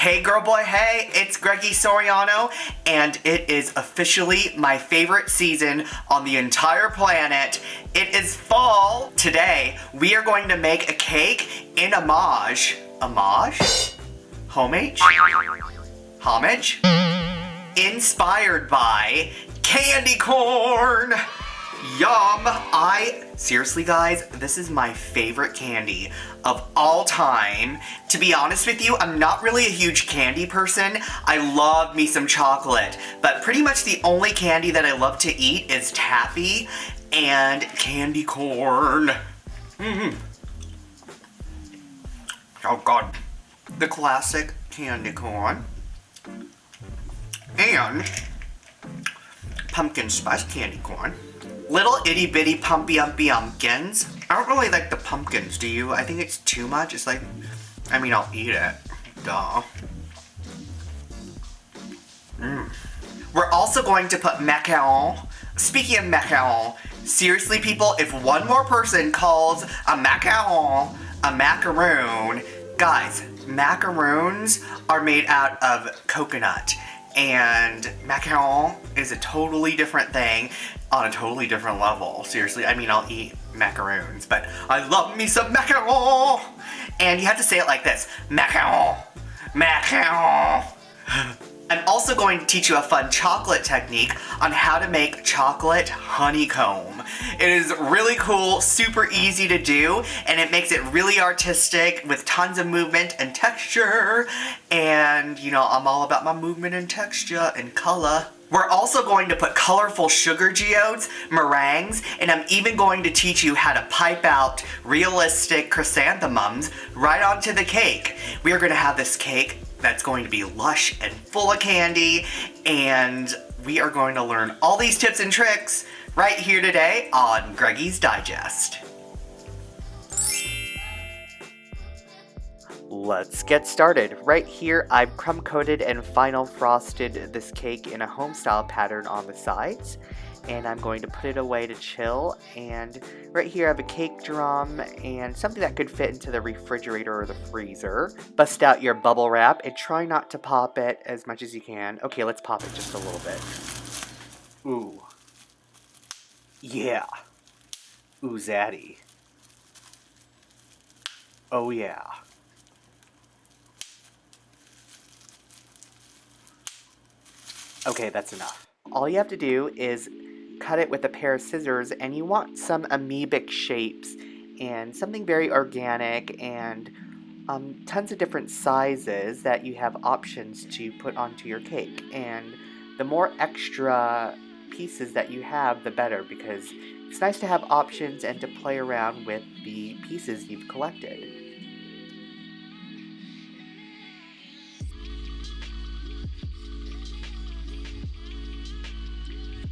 Hey girl boy, hey, it's Greggy Soriano, and it is officially my favorite season on the entire planet. It is fall. Today, we are going to make a cake in homage. Homage? Homage? Homage? Inspired by candy corn. Yum! Seriously guys, this is my favorite candy of all time. To be honest with you, I'm not really a huge candy person. I love me some chocolate, but pretty much the only candy that I love to eat is taffy and candy corn. Oh god. The classic candy corn. And pumpkin spice candy corn. Little itty bitty pumpy umpy umpkins. I don't really like the pumpkins, do you? I think it's too much. It's like, I mean, I'll eat it. Duh. We're also going to put macaron. Speaking of macaron, seriously people, if one more person calls a macaron a macaroon, guys, macaroons are made out of coconut. And macaron is a totally different thing on a totally different level. Seriously, I mean, I'll eat macaroons, but I love me some macaron! And you have to say it like this, macaron, macaron. I'm also going to teach you a fun chocolate technique on how to make chocolate honeycomb. It is really cool, super easy to do, and it makes it really artistic with tons of movement and texture. And, you know, I'm all about my movement and texture and color. We're also going to put colorful sugar geodes, meringues, and I'm even going to teach you how to pipe out realistic chrysanthemums right onto the cake. We are going to have this cake that's going to be lush and full of candy, and we are going to learn all these tips and tricks right here today on Greggy's Digest. Let's get started. Right here, I've crumb coated and final frosted this cake in a home style pattern on the sides, and I'm going to put it away to chill. And right here I have a cake drum and something that could fit into the refrigerator or the freezer. Bust out your bubble wrap and try not to pop it as much as you can. Okay, let's pop it just a little bit. Ooh. Yeah. Ooh, zaddy. Oh yeah. Okay, that's enough. All you have to do is cut it with a pair of scissors, and you want some amoebic shapes and something very organic and tons of different sizes that you have options to put onto your cake. And the more extra pieces that you have, the better, because it's nice to have options and to play around with the pieces you've collected.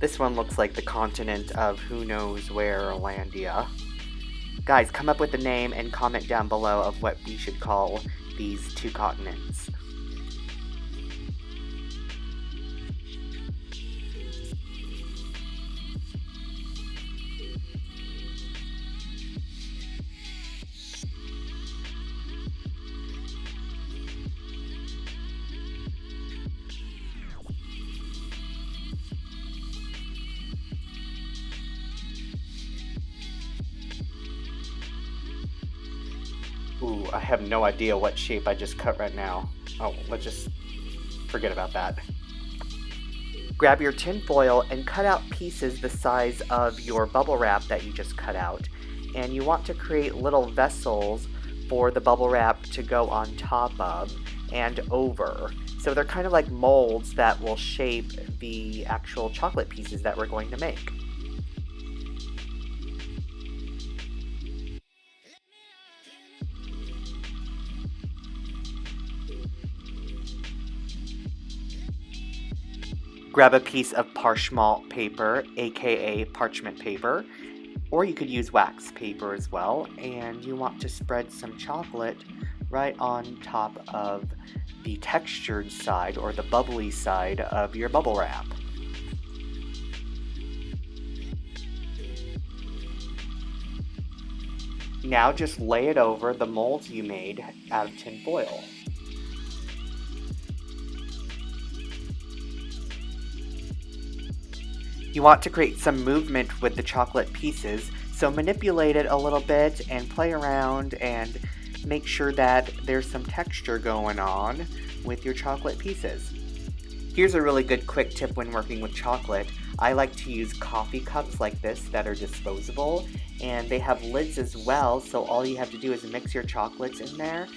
This one looks like the continent of who knows where, Landia. Guys, come up with a name and comment down below of what we should call these two continents. Ooh, I have no idea what shape I just cut right now. Oh, let's just forget about that. Grab your tin foil and cut out pieces the size of your bubble wrap that you just cut out. And you want to create little vessels for the bubble wrap to go on top of and over. So they're kind of like molds that will shape the actual chocolate pieces that we're going to make. Grab a piece of parchment paper, aka parchment paper, or you could use wax paper as well, and you want to spread some chocolate right on top of the textured side or the bubbly side of your bubble wrap. Now just lay it over the molds you made out of tin foil. You want to create some movement with the chocolate pieces, so manipulate it a little bit and play around and make sure that there's some texture going on with your chocolate pieces. Here's a really good quick tip when working with chocolate. I like to use coffee cups like this that are disposable, and they have lids as well, so all you have to do is mix your chocolates in there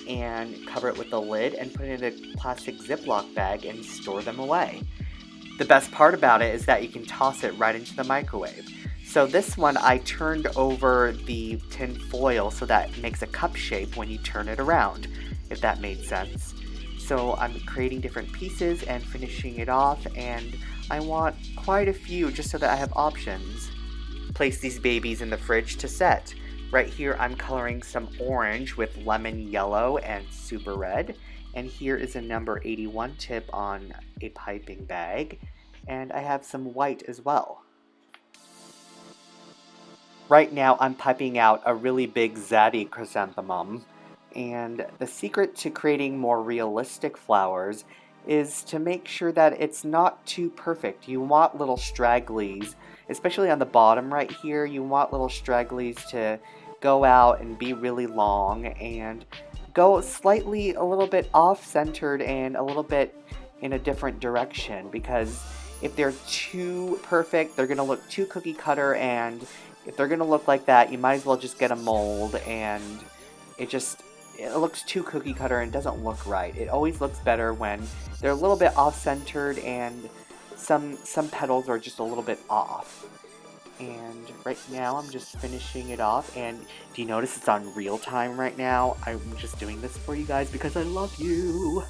and cover it with the lid and put it in a plastic Ziploc bag and store them away. The best part about it is that you can toss it right into the microwave. So this one I turned over the tin foil so that it makes a cup shape when you turn it around, if that made sense. So I'm creating different pieces and finishing it off, and I want quite a few just so that I have options. Place these babies in the fridge to set. Right here I'm coloring some orange with lemon yellow and super red. And here is a number 81 tip on a piping bag. And I have some white as well. Right now I'm piping out a really big zaddy chrysanthemum. And the secret to creating more realistic flowers is to make sure that it's not too perfect. You want little stragglies, especially on the bottom right here. You want little stragglies to go out and be really long and go slightly a little bit off-centered and a little bit in a different direction, because if they're too perfect, they're going to look too cookie cutter, and if they're going to look like that, you might as well just get a mold, and it looks too cookie cutter and doesn't look right. It always looks better when they're a little bit off-centered and some petals are just a little bit off. And right now I'm just finishing it off, and do you notice it's on real time right now? I'm just doing this for you guys because I love you.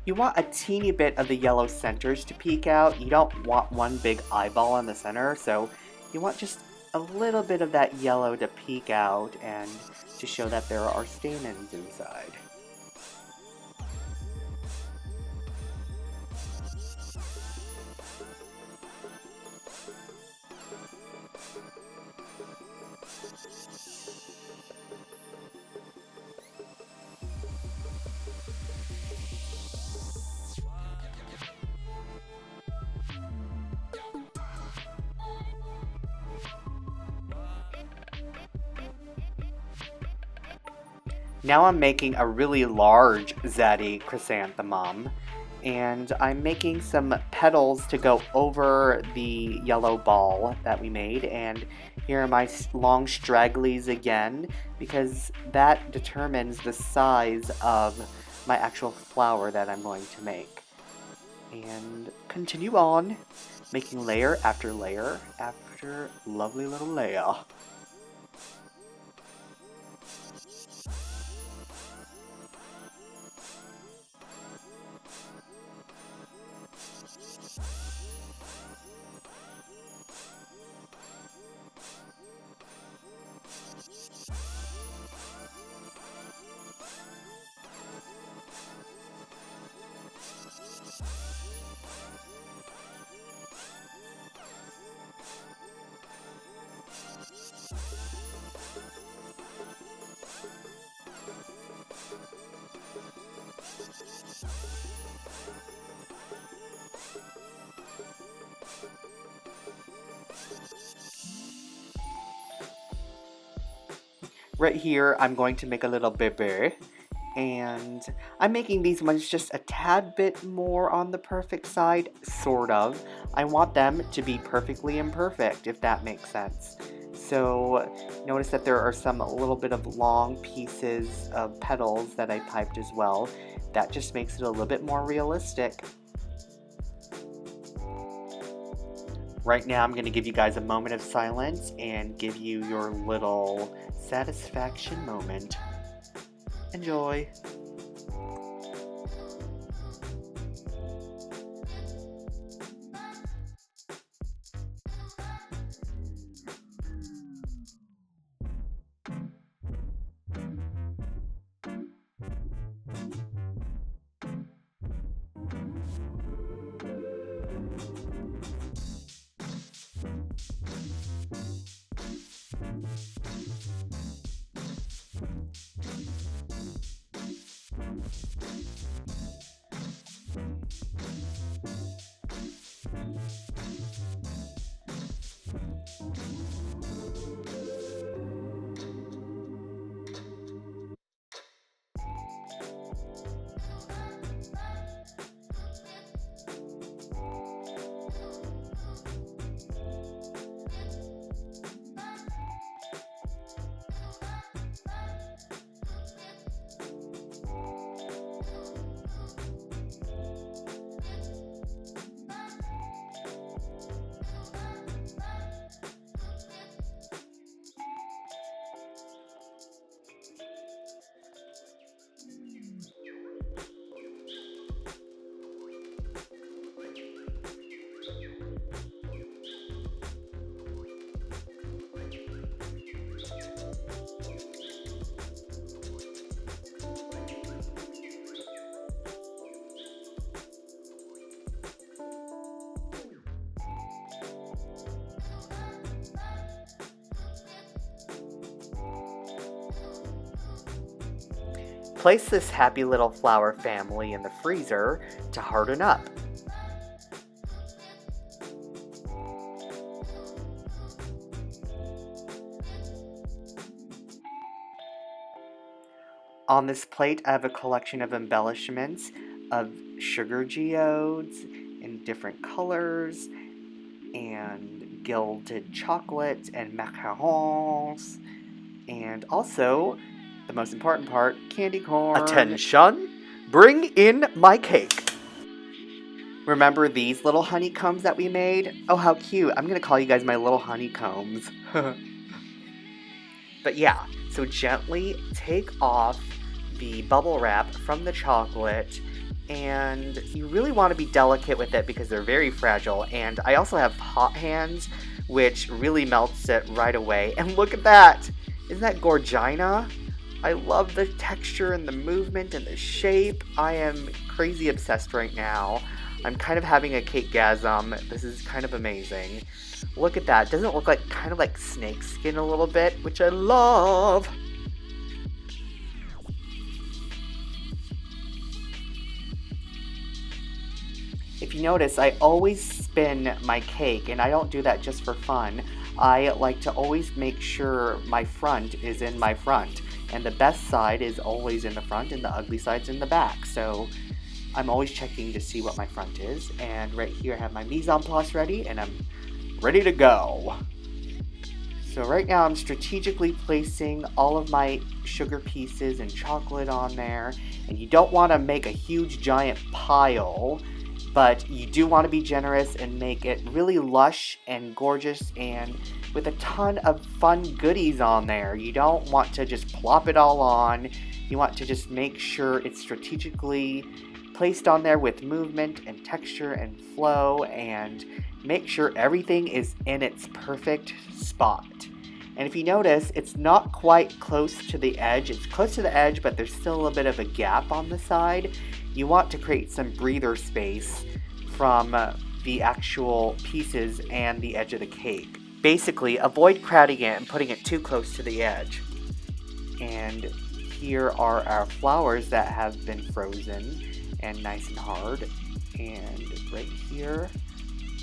You want a teeny bit of the yellow centers to peek out. You don't want one big eyeball in the center, so you want just a little bit of that yellow to peek out and to show that there are stamens inside. Now I'm making a really large zaddy chrysanthemum, and I'm making some petals to go over the yellow ball that we made, and here are my long stragglies again, because that determines the size of my actual flower that I'm going to make. And continue on, making layer after layer after lovely little layer. Right here, I'm going to make a little baby, and I'm making these ones just a tad bit more on the perfect side, sort of. I want them to be perfectly imperfect, if that makes sense. So notice that there are some little bit of long pieces of petals that I piped as well. That just makes it a little bit more realistic. Right now I'm going to give you guys a moment of silence and give you your little satisfaction moment. Enjoy! place this happy little flower family in the freezer to harden up. On this plate, I have a collection of embellishments of sugar geodes in different colors, and gilded chocolate and macarons, and also, the most important part, candy corn. Attention! Bring in my cake! Remember these little honeycombs that we made? Oh, how cute. I'm gonna call you guys my little honeycombs. But yeah, so gently take off the bubble wrap from the chocolate, and you really want to be delicate with it because they're very fragile. And I also have hot hands, which really melts it right away. And look at that! Isn't that gorgina? I love the texture and the movement and the shape. I am crazy obsessed right now. I'm kind of having a cake-gasm. This is kind of amazing. Look at that. Doesn't it look like kind of like snake skin a little bit, which I love. If you notice, I always spin my cake, and I don't do that just for fun. I like to always make sure my front is in my front, and the best side is always in the front, and the ugly side's in the back. So I'm always checking to see what my front is, and right here I have my mise en place ready, and I'm ready to go. So right now I'm strategically placing all of my sugar pieces and chocolate on there, and you don't want to make a huge giant pile, but you do want to be generous and make it really lush and gorgeous and with a ton of fun goodies on there. You don't want to just plop it all on. You want to just make sure it's strategically placed on there with movement and texture and flow, and make sure everything is in its perfect spot. And if you notice, it's not quite close to the edge. It's close to the edge, but there's still a little bit of a gap on the side. You want to create some breather space from the actual pieces and the edge of the cake. Basically, avoid crowding it and putting it too close to the edge. And here are our flowers that have been frozen and nice and hard. And right here,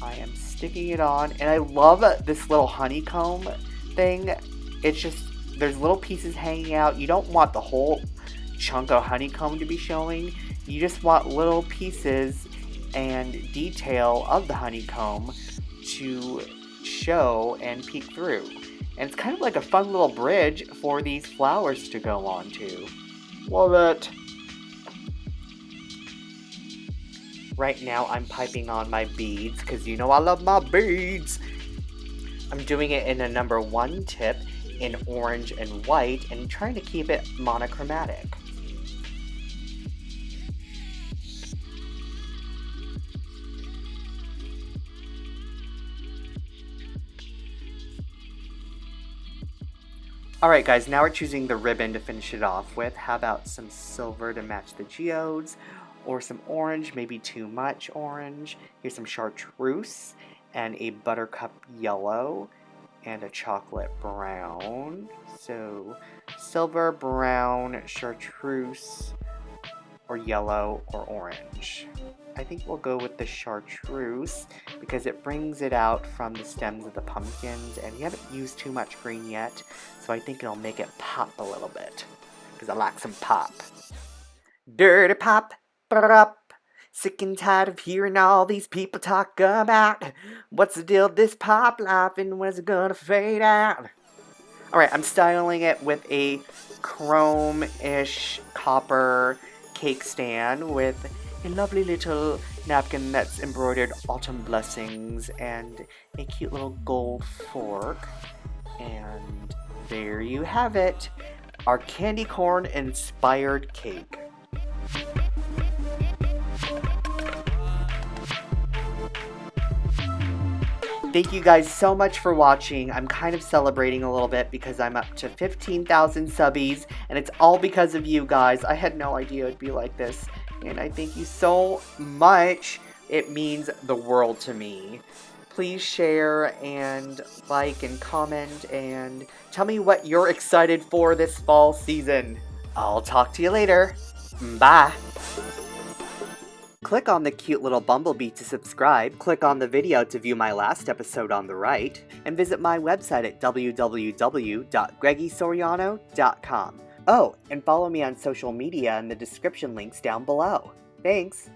I am sticking it on. And I love this little honeycomb thing. It's just, there's little pieces hanging out. You don't want the whole chunk of honeycomb to be showing. You just want little pieces and detail of the honeycomb to show and peek through. And it's kind of like a fun little bridge for these flowers to go onto. Love it! Right now I'm piping on my beads, because you know I love my beads! I'm doing it in a number 1 tip in orange and white, and trying to keep it monochromatic. Alright guys, now we're choosing the ribbon to finish it off with. How about some silver to match the geodes? Or some orange, maybe too much orange. Here's some chartreuse and a buttercup yellow and a chocolate brown. So silver, brown, chartreuse, or yellow, or orange. I think we'll go with the chartreuse because it brings it out from the stems of the pumpkins, and you haven't used too much green yet, so I think it'll make it pop a little bit, because I like some pop. Dirty pop, up. Sick and tired of hearing all these people talk about what's the deal with this pop life and when's it gonna fade out. Alright, I'm styling it with a chrome-ish copper cake stand with a lovely little napkin that's embroidered autumn blessings and a cute little gold fork. And there you have it, our candy corn inspired cake. Thank you guys so much for watching. I'm kind of celebrating a little bit because I'm up to 15,000 subbies, and it's all because of you guys. I had no idea it'd be like this, and I thank you so much. It means the world to me. Please share and like and comment and tell me what you're excited for this fall season. I'll talk to you later. Bye. Click on the cute little bumblebee to subscribe, click on the video to view my last episode on the right, and visit my website at www.greggysoriano.com. Oh, and follow me on social media in the description links down below. Thanks!